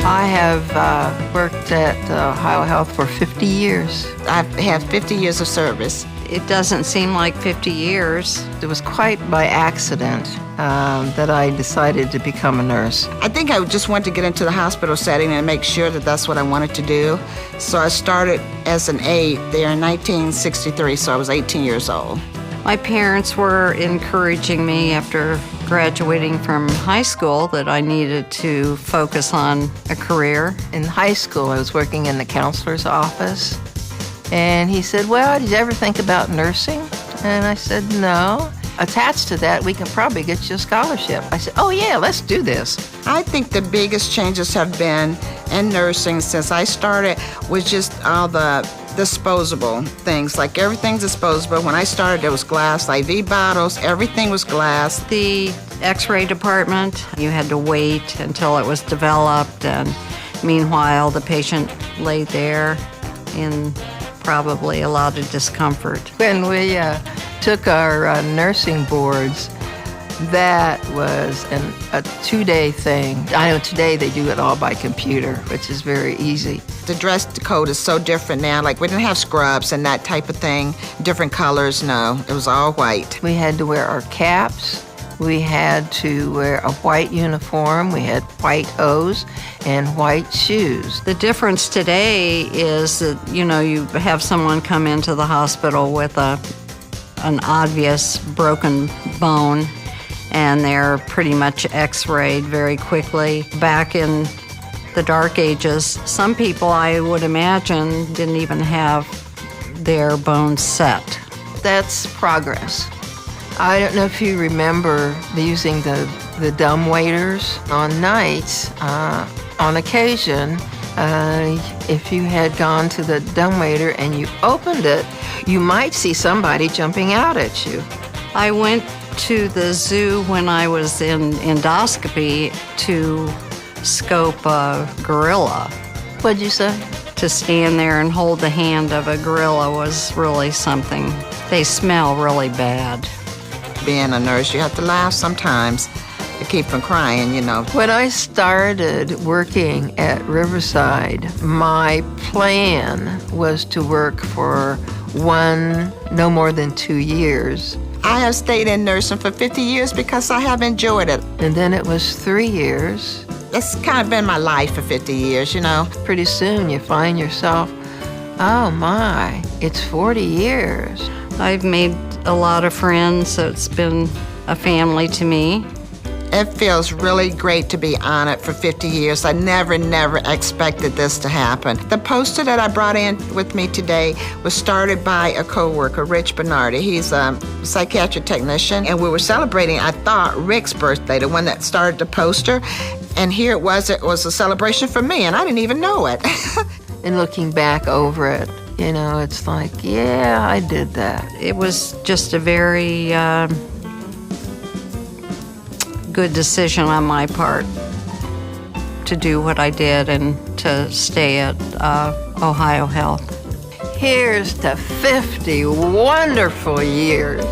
I have worked at OhioHealth for 50 years. I've had 50 years of service. It doesn't seem like 50 years. It was quite by accident that I decided to become a nurse. I think I just wanted to get into the hospital setting and make sure that that's what I wanted to do. So I started as an aide there in 1963, so I was 18 years old. My parents were encouraging me after graduating from high school that I needed to focus on a career. In high school, I was working in the counselor's office, and he said, well, did you ever think about nursing? And I said, no. Attached to that, we can probably get you a scholarship. I said, oh yeah, let's do this. I think the biggest changes have been in nursing since I started was just all the disposable things. Like everything's disposable. When I started, there was glass, IV bottles, everything was glass. The X-ray department, you had to wait until it was developed, and meanwhile the patient lay there in probably a lot of discomfort. When we took our nursing boards, that was a 2-day thing. I know today they do it all by computer, which is very easy. The dress code is so different now. Like we didn't have scrubs and that type of thing. Different colors, no. It was all white. We had to wear our caps. We had to wear a white uniform. We had white hose and white shoes. The difference today is that, you have someone come into the hospital with an obvious broken bone, and they're pretty much X-rayed very quickly. Back in the dark ages, some people, I would imagine, didn't even have their bones set. That's progress. I don't know if you remember using the dumb waiters on nights. On occasion, if you had gone to the dumbwaiter and you opened it, you might see somebody jumping out at you. I went to the zoo when I was in endoscopy to scope a gorilla. What'd you say? To stand there and hold the hand of a gorilla was really something. They smell really bad. Being a nurse, you have to laugh sometimes to keep from crying, When I started working at Riverside, my plan was to work for no more than 2 years. I have stayed in nursing for 50 years because I have enjoyed it. And then it was 3 years. It's kind of been my life for 50 years, Pretty soon you find yourself, oh my, it's 40 years. I've made a lot of friends, so it's been a family to me. It feels really great to be on it for 50 years. I never expected this to happen. The poster that I brought in with me today was started by a coworker, Rich Bernardi. He's a psychiatric technician, and we were celebrating, I thought, Rick's birthday, the one that started the poster. And here it was a celebration for me, and I didn't even know it. And looking back over it, it's like, yeah, I did that. It was just a very good decision on my part to do what I did and to stay at OhioHealth. Here's to 50 wonderful years.